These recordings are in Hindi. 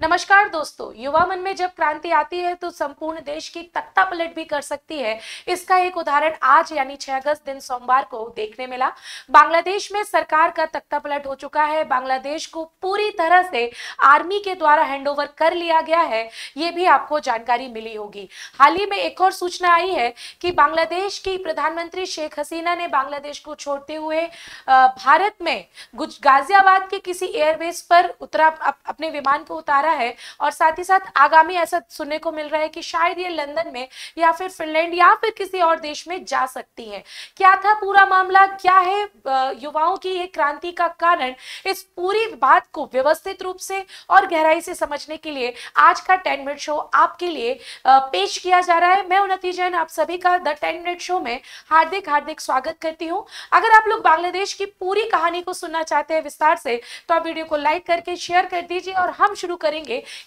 नमस्कार दोस्तों, युवा मन में जब क्रांति आती है तो संपूर्ण देश की तख्ता पलट भी कर सकती है। इसका एक उदाहरण आज यानी 6 अगस्त दिन सोमवार को देखने मिला। बांग्लादेश में सरकार का तख्ता पलट हो चुका है। बांग्लादेश को पूरी तरह से आर्मी के द्वारा हैंडओवर कर लिया गया है, ये भी आपको जानकारी मिली होगी। हाल ही में एक और सूचना आई है कि बांग्लादेश की प्रधानमंत्री शेख हसीना ने बांग्लादेश को छोड़ते हुए भारत में गाजियाबाद के किसी एयरबेस पर अपने विमान को उतारा है। और साथ ही साथ आगामी ऐसा सुनने को मिल रहा है कि शायद ये लंदन में या फिर फिनलैंड या फिर किसी और देश में जा सकती है। क्या था पूरा मामला, क्या है युवाओं की ये क्रांति का कारण, इस पूरी बात को व्यवस्थित रूप से और गहराई से समझने के लिए आज का 10 मिनट शो आपके लिए पेश किया जा रहा है। मैं उन्नति जैन आप सभी का द 10 मिनट शो में हार्दिक हार्दिक स्वागत करती हूँ। अगर आप लोग बांग्लादेश की पूरी कहानी को सुनना चाहते हैं विस्तार से तो आप वीडियो को लाइक करके शेयर कर दीजिए और हम शुरू करेंगे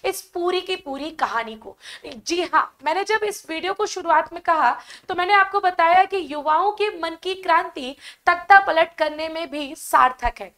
इस पूरी की पूरी कहानी को। जी हाँ, मैंने जब इस वीडियो को शुरुआत में कहा तो मैंने आपको बताया कि युवाओं के मन की क्रांति तख्ता पलट करने में भी सार्थक है।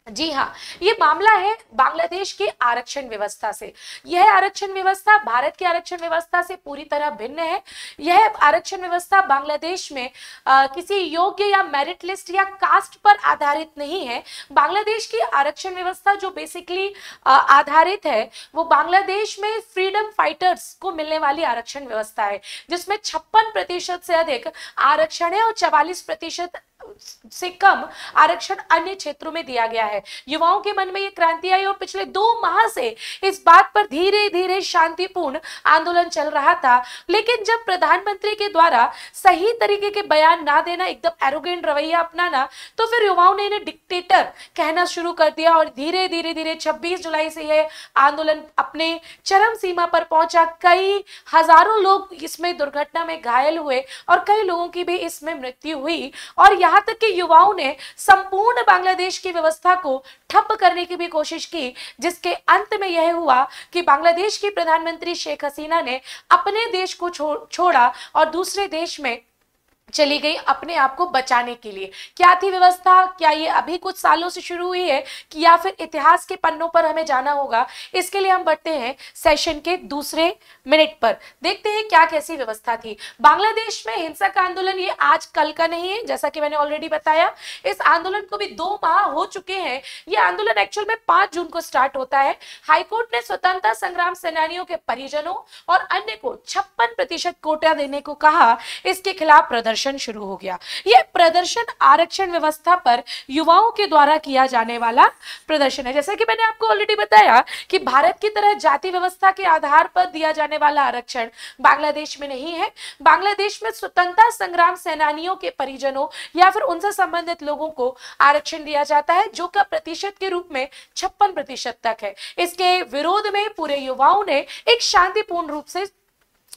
जी हाँ, ये मामला है बांग्लादेश की आरक्षण व्यवस्था से। यह आरक्षण व्यवस्था भारत की आरक्षण व्यवस्था से पूरी तरह भिन्न है। यह आरक्षण व्यवस्था बांग्लादेश में किसी योग्य या मेरिट लिस्ट या कास्ट पर आधारित नहीं है। बांग्लादेश की आरक्षण व्यवस्था जो बेसिकली आधारित है वो बांग्लादेश में फ्रीडम फाइटर्स को मिलने वाली आरक्षण व्यवस्था है, जिसमें 56% से अधिक आरक्षण है और 44% से कम आरक्षण अन्य क्षेत्रों में दिया गया है। युवाओं के मन में यह क्रांति आई और पिछले 2 माह से इस बात पर धीरे धीरे शांतिपूर्ण आंदोलन चल रहा था। लेकिन जब प्रधानमंत्री के द्वारा सही तरीके के बयान ना देना, एकदम एरोगेंट रवैया अपनाना, तो फिर युवाओं ने इन्हें डिक्टेटर कहना शुरू कर दिया और धीरे धीरे 26 जुलाई से यह आंदोलन अपने चरम सीमा पर पहुंचा। कई हजारों लोग इसमें दुर्घटना में घायल हुए और कई लोगों की भी इसमें मृत्यु हुई और यहां तक कि युवाओं ने संपूर्ण बांग्लादेश की व्यवस्था को ठप करने की भी कोशिश की, जिसके अंत में यह हुआ कि बांग्लादेश की प्रधानमंत्री शेख हसीना ने अपने देश को छोड़ा और दूसरे देश में चली गई अपने आप को बचाने के लिए। क्या थी व्यवस्था, क्या ये अभी कुछ सालों से शुरू हुई है कि या फिर इतिहास के पन्नों पर हमें जाना होगा? इसके लिए हम बढ़ते हैं सेशन के दूसरे मिनट पर। देखते हैं क्या कैसी व्यवस्था थी। बांग्लादेश में हिंसक आंदोलन ये आज कल का नहीं है, जैसा कि मैंने ऑलरेडी बताया। इस आंदोलन को भी 2 माह हो चुके हैं। ये आंदोलन एक्चुअल में 5 जून को स्टार्ट होता है। हाईकोर्ट ने स्वतंत्रता संग्राम सेनानियों के परिजनों और अन्य को 56% कोटा देने को कहा। इसके खिलाफ प्रदर्शन शुरू हो गया। यह प्रदर्शन आरक्षण व्यवस्था पर युवाओं के द्वारा किया जाने वाला प्रदर्शन है। जैसा कि मैंने आपको ऑलरेडी बताया कि भारत की तरह जाति व्यवस्था के आधार पर दिया जाने वाला आरक्षण बांग्लादेश में नहीं है। बांग्लादेश में स्वतंत्रता संग्राम सेनानियों के परिजनों या फिर उनसे संबंधित लोगों को आरक्षण दिया जाता है, जो का प्रतिशत के रूप में 56% तक है। इसके विरोध में पूरे युवाओं ने एक शांतिपूर्ण रूप से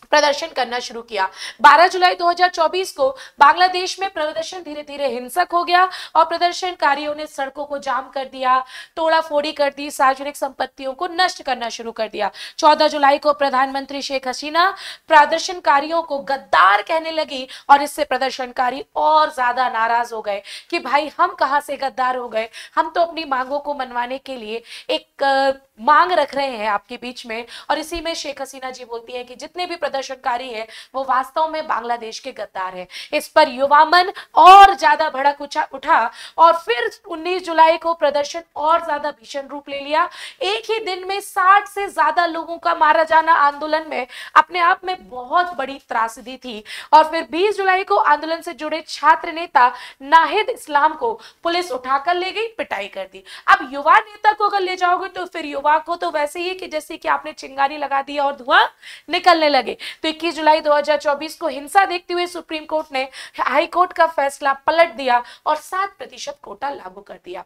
प्रदर्शन करना शुरू किया। 12 जुलाई 2024 को बांग्लादेश में प्रदर्शन धीरे धीरे हिंसक हो गया और प्रदर्शनकारियों ने सड़कों को जाम कर दिया, तोड़ाफोड़ी कर दी, सार्वजनिक संपत्तियों को नष्ट करना शुरू कर दिया। 14 जुलाई को प्रधानमंत्री शेख हसीना प्रदर्शनकारियों को गद्दार कहने लगी और इससे प्रदर्शनकारी और ज्यादा नाराज हो गए कि भाई हम कहां से गद्दार हो गए, हम तो अपनी मांगों को मनवाने के लिए एक मांग रख रहे हैं आपके बीच में। और इसी में शेख हसीना जी बोलती है कि जितने भी प्रदर्शनकारी है वो वास्तव में बांग्लादेश के गद्दार हैं। इस पर युवा मन और ज्यादा भड़क उठा और फिर 19 जुलाई को प्रदर्शन और ज्यादा भीषण रूप ले लिया। एक ही दिन में 60 से ज्यादा लोगों का मारा जाना आंदोलन में अपने आप में बहुत बड़ी त्रासदी थी। और फिर 20 जुलाई को आंदोलन से जुड़े छात्र नेता नाहिद इस्लाम को पुलिस उठाकर ले गई, पिटाई कर दी। अब युवा नेता को अगर ले जाओगे तो फिर युवा को तो वैसे ही कि जैसे कि आपने चिंगारी लगा दी और धुआं निकलने लगे। तो 21 जुलाई 2024 को हिंसा देखते हुए सुप्रीम कोर्ट ने हाई कोर्ट का फैसला पलट दिया और 7% कोटा लागू कर दिया।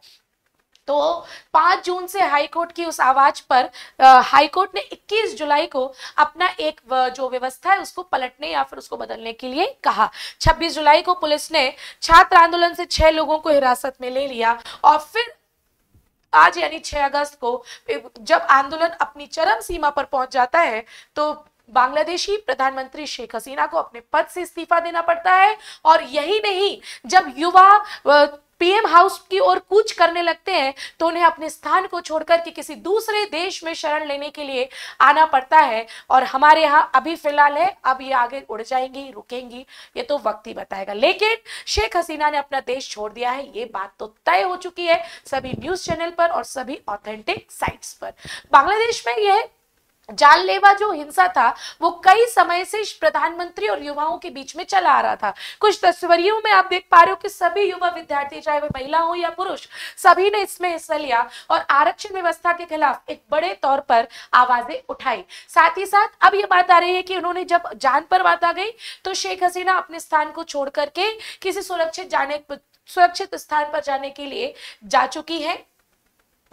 तो 5 जून से हाईकोर्ट की उस आवाज पर हाईकोर्ट ने 21 जुलाई को अपना एक जो व्यवस्था है उसको पलटने या फिर उसको बदलने के लिए कहा। 26 जुलाई को पुलिस ने छात्र आंदोलन से 6 लोगों को हिरासत में ले लिया और फिर आज यानी 6 अगस्त को जब आंदोलन अपनी चरम सीमा पर पहुंच जाता है तो बांग्लादेशी प्रधानमंत्री शेख हसीना को अपने पद से इस्तीफा देना पड़ता है। और यही नहीं, जब युवा पीएम हाउस की ओर कूच करने लगते हैं तो उन्हें अपने स्थान को छोड़कर के किसी दूसरे देश में शरण लेने के लिए आना पड़ता है। और हमारे यहाँ अभी फिलहाल है, अब ये आगे उड़ जाएंगी, रुकेंगी, ये तो वक्त ही बताएगा। लेकिन शेख हसीना ने अपना देश छोड़ दिया है, ये बात तो तय हो चुकी है सभी न्यूज चैनल पर और सभी ऑथेंटिक साइट्स पर। बांग्लादेश में यह जानलेवा जो हिंसा था वो कई समय से प्रधानमंत्री और युवाओं के बीच में चला आ रहा था। कुछ तस्वीरों में आप देख पा रहे हो कि सभी युवा विद्यार्थी, चाहे वे महिला हो या पुरुष, सभी ने इसमें हिस्सा लिया और आरक्षण व्यवस्था के खिलाफ एक बड़े तौर पर आवाजें उठाई। साथ ही साथ अब ये बात आ रही है कि उन्होंने जब जान पर बात आ गई तो शेख हसीना अपने स्थान को छोड़ करके किसी सुरक्षित स्थान पर जाने के लिए जा चुकी है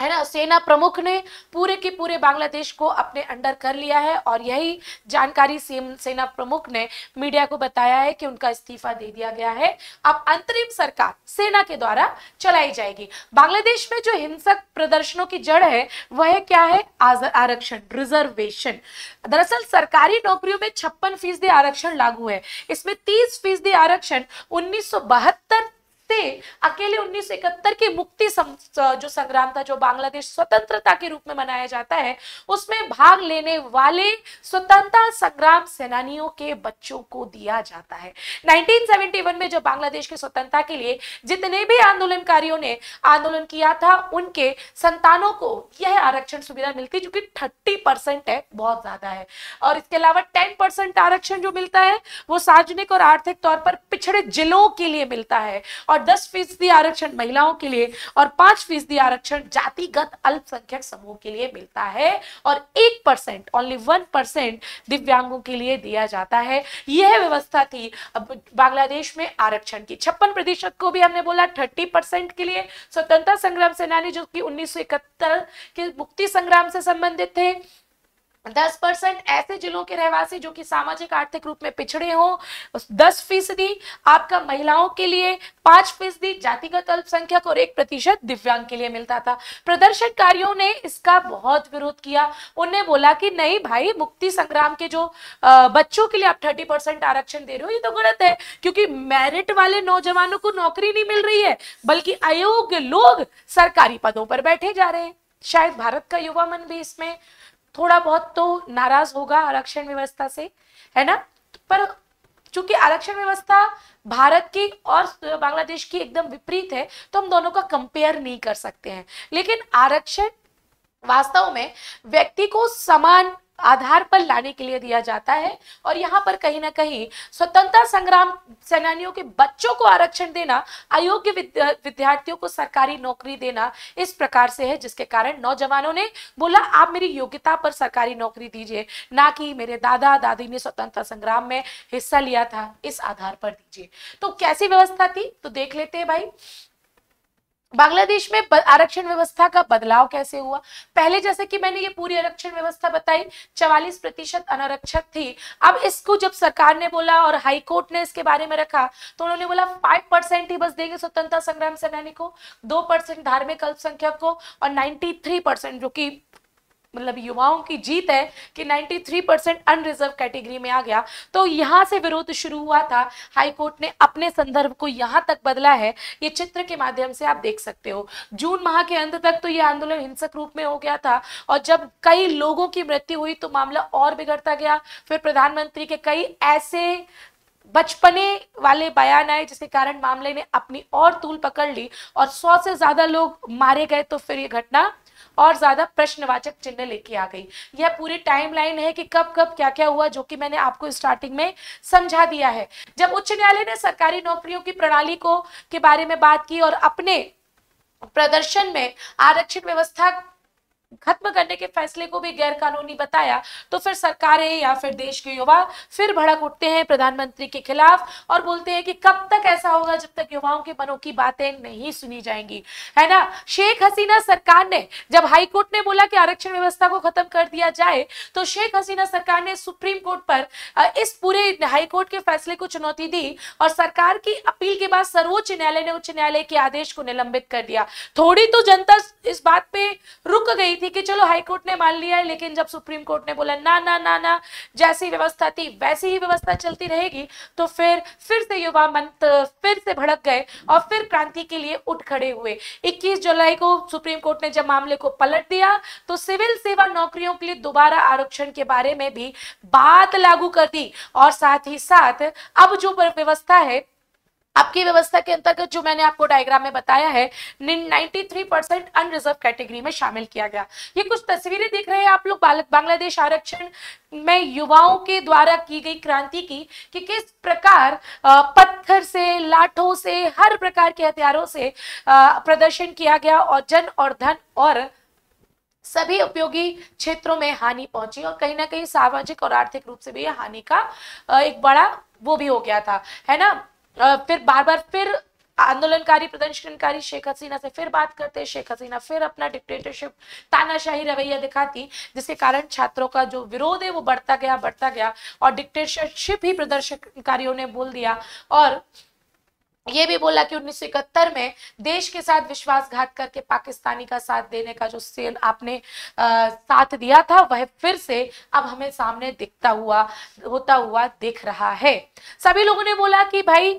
ना। सेना प्रमुख ने पूरे के पूरे बांग्लादेश को अपने अंडर कर लिया है और यही जानकारी सेना प्रमुख ने मीडिया को बताया है कि उनका इस्तीफा दे दिया गया है। अब अंतरिम सरकार सेना के द्वारा चलाई जाएगी। बांग्लादेश में जो हिंसक प्रदर्शनों की जड़ है वह क्या है? आरक्षण, रिजर्वेशन। दरअसल सरकारी नौकरियों में 56% आरक्षण लागू है। इसमें 30% आरक्षण 1972 से अकेले 1971 की मुक्ति जो संग्राम था, जो बांग्लादेश स्वतंत्रता के रूप में मनाया जाता है, उसमें भाग लेने वाले स्वतंत्रता संग्राम सेनानियों के बच्चों को दिया जाता है। 1971 में जब बांग्लादेश की स्वतंत्रता के लिए जितने भी आंदोलनकारियों ने आंदोलन किया था उनके संतानों को यह आरक्षण सुविधा मिलती, जो कि 30% है, बहुत ज्यादा है। और इसके अलावा 10% आरक्षण जो मिलता है वो सार्वजनिक और आर्थिक तौर पर पिछड़े जिलों के लिए मिलता है और 10% आरक्षण महिलाओं के लिए और 5% आरक्षण जातिगत अल्पसंख्यक समूह के लिए मिलता है और 1%, ओनली 1% दिव्यांगों के लिए दिया जाता है। यह व्यवस्था थी अब बांग्लादेश में आरक्षण की। 56% को भी हमने बोला 30% के लिए स्वतंत्रता संग्राम सेनानी जो कि 1971 के मुक्ति संग्राम से संबंधित थे, 10% ऐसे जिलों के रहवासी जो कि सामाजिक आर्थिक रूप में पिछड़े हो, 10% आपका महिलाओं के लिए, 5% जातिगत अल्पसंख्यक और 1% दिव्यांग के लिए मिलता था। प्रदर्शनकारियों ने इसका बहुत विरोध किया। उन्हें बोला कि नहीं भाई, मुक्ति संग्राम के जो बच्चों के लिए आप 30% आरक्षण दे रहे हो, ये तो गलत है, क्योंकि मेरिट वाले नौजवानों को नौकरी नहीं मिल रही है बल्कि अयोग्य लोग सरकारी पदों पर बैठे जा रहे हैं। शायद भारत का युवा मन भी इसमें थोड़ा बहुत तो नाराज होगा आरक्षण व्यवस्था से, है ना। पर चूंकि आरक्षण व्यवस्था भारत की और बांग्लादेश की एकदम विपरीत है तो हम दोनों का कंपेयर नहीं कर सकते हैं। लेकिन आरक्षण वास्तव में व्यक्ति को समान आधार पर लाने के लिए दिया जाता है और यहाँ पर कहीं ना कहीं स्वतंत्रता संग्राम सेनानियों के बच्चों को आरक्षण देना, अयोग्य विद्यार्थियों को सरकारी नौकरी देना इस प्रकार से है, जिसके कारण नौजवानों ने बोला आप मेरी योग्यता पर सरकारी नौकरी दीजिए, ना कि मेरे दादा दादी ने स्वतंत्रता संग्राम में हिस्सा लिया था इस आधार पर दीजिए। तो कैसी व्यवस्था थी तो देख लेते हैं भाई। बांग्लादेश में आरक्षण व्यवस्था का बदलाव कैसे हुआ। पहले जैसे कि मैंने ये पूरी आरक्षण व्यवस्था बताई, 44% अनारक्षक थी। अब इसको जब सरकार ने बोला और हाई कोर्ट ने इसके बारे में रखा तो उन्होंने बोला 5% ही बस देंगे स्वतंत्रता संग्राम सेनानी को, 2% धार्मिक अल्पसंख्यक को और 93%, जो कि मतलब युवाओं की जीत है कि 93% अनरिजर्व कैटेगरी में आ गया। तो यहां से विरोध शुरू हुआ था। हाई कोर्ट ने अपने संदर्भ को यहां तक बदला है, ये चित्र के माध्यम से आप देख सकते हो। जून माह के अंत तक तो ये आंदोलन हिंसक रूप में हो गया था और जब कई लोगों की मृत्यु हुई तो मामला और बिगड़ता गया। फिर प्रधानमंत्री के कई ऐसे बचपने वाले बयान आए जिसके कारण मामले ने अपनी और तूल पकड़ ली और 100 से ज्यादा लोग मारे गए। तो फिर ये घटना और ज्यादा प्रश्नवाचक चिन्ह लेके आ गई। यह पूरी टाइमलाइन है कि कब कब क्या क्या हुआ, जो कि मैंने आपको स्टार्टिंग में समझा दिया है। जब उच्च न्यायालय ने सरकारी नौकरियों की प्रणाली को के बारे में बात की और अपने प्रदर्शन में आरक्षण व्यवस्था खत्म करने के फैसले को भी गैर कानूनी बताया तो फिर सरकारें या फिर देश के युवा फिर भड़क उठते हैं प्रधानमंत्री के खिलाफ और बोलते हैं कि कब तक ऐसा होगा जब तक युवाओं के मनों की बातें नहीं सुनी जाएंगी, है ना। शेख हसीना सरकार ने जब हाई कोर्ट ने बोला कि आरक्षण व्यवस्था को खत्म कर दिया जाए तो शेख हसीना सरकार ने सुप्रीम कोर्ट पर इस पूरे हाई कोर्ट के फैसले को चुनौती दी और सरकार की अपील के बाद सर्वोच्च न्यायालय ने उच्च न्यायालय के आदेश को निलंबित कर दिया। थोड़ी तो जनता इस बात पे रुक गई थी थी कि चलो हाईकोर्ट ने मान लिया है, लेकिन जब सुप्रीम कोर्ट ने बोला ना ना ना ना, जैसी व्यवस्था थी वैसी ही व्यवस्था चलती रहेगी, तो फिर से युवा मन फिर से भड़क गए और फिर क्रांति के लिए उठ खड़े हुए। 21 जुलाई को सुप्रीम कोर्ट ने जब मामले को पलट दिया तो सिविल सेवा नौकरियों के लिए दोबारा आरक्षण के बारे में भी बात लागू कर दी, और साथ ही साथ अब जो व्यवस्था है, आपकी व्यवस्था के अंतर्गत जो मैंने आपको डायग्राम में बताया है, 93% अनरिजर्व कैटेगरी में शामिल किया गया। ये कुछ तस्वीरें देख रहे हैं आप लोग बांग्लादेश आरक्षण में युवाओं के द्वारा की गई क्रांति की, कि किस प्रकार पत्थर से, लाठों से, हर प्रकार के हथियारों से प्रदर्शन किया गया और जन और धन और सभी उपयोगी क्षेत्रों में हानि पहुंची, और कहीं ना कहीं सामाजिक और आर्थिक रूप से भी यह हानि का एक बड़ा वो भी हो गया था, है ना। फिर बार बार फिर आंदोलनकारी प्रदर्शनकारी शेख हसीना से फिर बात करते, शेख हसीना फिर अपना डिक्टेटरशिप तानाशाही रवैया दिखाती, जिसके कारण छात्रों का जो विरोध है वो बढ़ता गया और डिक्टेटरशिप ही प्रदर्शनकारियों ने बोल दिया। और ये भी बोला कि 1971 में देश के साथ विश्वासघात करके पाकिस्तानी का साथ देने का जो सेल आपने साथ दिया था, वह फिर से अब हमें सामने होता हुआ दिख रहा है। सभी लोगों ने बोला कि भाई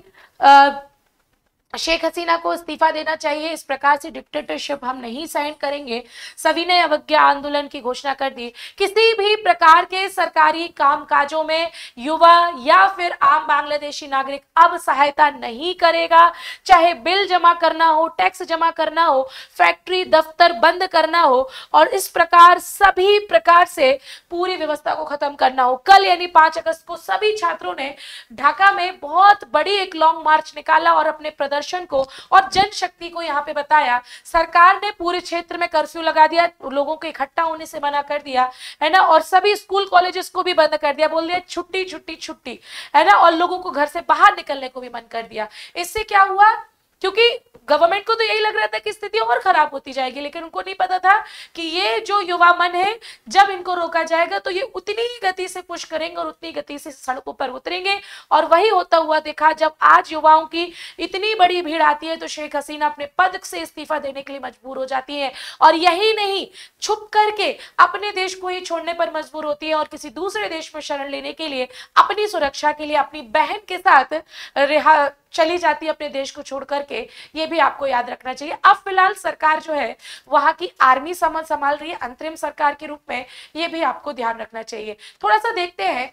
शेख हसीना को इस्तीफा देना चाहिए, इस प्रकार से डिक्टेटरशिप हम नहीं साइन करेंगे। सभी ने अवज्ञा आंदोलन की घोषणा कर दी। किसी भी प्रकार के सरकारी कामकाजों में युवा या फिर आम बांग्लादेशी नागरिक अब सहायता नहीं करेगा, चाहे बिल जमा करना हो, टैक्स जमा करना हो, फैक्ट्री दफ्तर बंद करना हो, और इस प्रकार सभी प्रकार से पूरी व्यवस्था को खत्म करना हो। कल यानी 5 अगस्त को सभी छात्रों ने ढाका में बहुत बड़ी एक लॉन्ग मार्च निकाला और अपने प्रदर्शन को और जनशक्ति को यहाँ पे बताया। सरकार ने पूरे क्षेत्र में कर्फ्यू लगा दिया, लोगों को इकट्ठा होने से मना कर दिया, है ना, और सभी स्कूल कॉलेजेस को भी बंद कर दिया, बोल दिया छुट्टी छुट्टी छुट्टी, है ना, और लोगों को घर से बाहर निकलने को भी मन कर दिया। इससे क्या हुआ, क्योंकि गवर्नमेंट को तो यही लग रहा था कि स्थिति और खराब होती जाएगी, लेकिन उनको नहीं पता था कि ये जो युवा मन है, जब इनको रोका जाएगा तो ये उतनी ही गति से पुश करेंगे और उतनी गति से सड़कों पर उतरेंगे। और वही होता हुआ देखा। जब आज युवाओं की इतनी बड़ी भीड़ आती है तो शेख हसीना अपने पद से इस्तीफा देने के लिए मजबूर हो जाती है, और यही नहीं, छुप करके अपने देश को ही छोड़ने पर मजबूर होती है और किसी दूसरे देश में शरण लेने के लिए, अपनी सुरक्षा के लिए अपनी बहन के साथ चली जाती है अपने देश को छोड़ करके। ये भी आपको याद रखना चाहिए। अब फिलहाल सरकार जो है वहां की आर्मी संभाल रही है अंतरिम सरकार के रूप में, ये भी आपको ध्यान रखना चाहिए। थोड़ा सा देखते हैं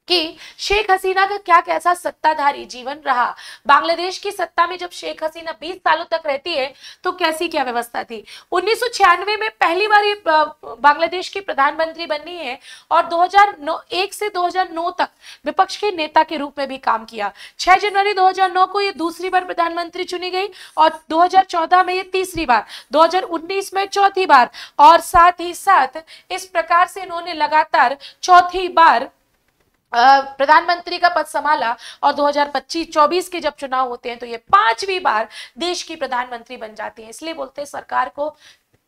कि शेख हसीना का क्या कैसा सत्ताधारी जीवन रहा। बांग्लादेश की सत्ता में जब शेख हसीना 20 सालों तक रहती है तो कैसी क्या व्यवस्था थी। 1996 में पहली बार ये बांग्लादेश की प्रधानमंत्री बनी है और 2001 से 2009 तक विपक्ष के नेता के रूप में भी काम किया। 6 जनवरी 2009 को ये दूसरी बार प्रधानमंत्री चुनी गई और 2014 में ये तीसरी बार, 2019 में चौथी बार, और साथ ही साथ इस प्रकार से इन्होंने लगातार चौथी बार प्रधानमंत्री का पद संभाला। और 2025-24 के जब चुनाव होते हैं तो ये 5वीं बार देश की प्रधानमंत्री बन जाती है। इसलिए बोलते हैं सरकार को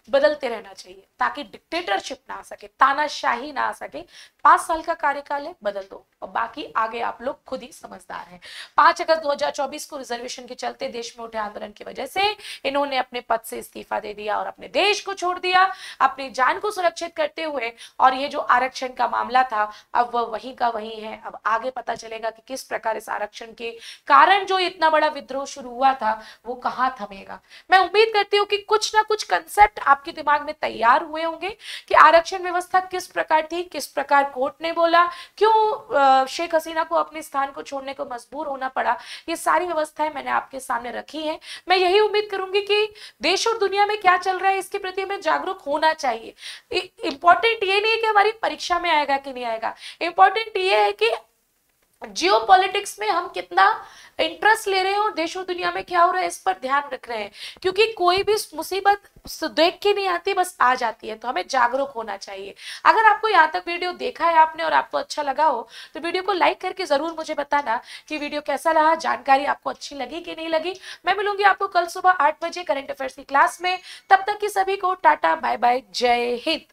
बदलते रहना चाहिए ताकि डिक्टेटरशिप ना आ सके, तानाशाही ना आ सके। 5 साल का कार्यकाल है, बदल दो, और बाकी आगे आप लोग खुद ही समझदार हैं। 5 अगस्त 2024 को रिजर्वेशन के चलते देश में उठे आंदोलन की वजह से इन्होंने अपने पद से इस्तीफा दे दिया और अपने देश को छोड़ दिया, अपनी जान को सुरक्षित करते हुए। और ये जो आरक्षण का मामला था अब वह वहीं का वहीं है। अब आगे पता चलेगा कि किस प्रकार इस आरक्षण के कारण जो इतना बड़ा विद्रोह शुरू हुआ था वो कहाँ थमेगा। मैं उम्मीद करती हूँ कि कुछ ना कुछ कंसेप्ट आपके दिमाग में तैयार हुए होंगे कि आरक्षण व्यवस्था किस प्रकार थी, किस प्रकार कोर्ट ने बोला, क्यों शेख हसीना को अपने स्थान को छोड़ने को मजबूर होना पड़ा। ये सारी व्यवस्थाएं मैंने आपके सामने रखी हैं। मैं यही उम्मीद करूंगी कि देश और दुनिया में क्या चल रहा है इसके प्रति हमें जागरूक होना चाहिए। इंपॉर्टेंट ये नहीं है कि हमारी परीक्षा में आएगा कि नहीं आएगा, इंपॉर्टेंट ये है कि जियो पॉलिटिक्स में हम कितना इंटरेस्ट ले रहे हैं और देश और दुनिया में क्या हो रहा है इस पर ध्यान रख रहे हैं। क्योंकि कोई भी मुसीबत देख के नहीं आती, बस आ जाती है, तो हमें जागरूक होना चाहिए। अगर आपको यहाँ तक वीडियो देखा है आपने और आपको अच्छा लगा हो तो वीडियो को लाइक करके जरूर मुझे बताना कि वीडियो कैसा रहा, जानकारी आपको अच्छी लगी कि नहीं लगी। मैं मिलूंगी आपको कल सुबह 8 बजे करंट अफेयर्स की क्लास में। तब तक की सभी को टाटा बाय बाय, जय हिंद।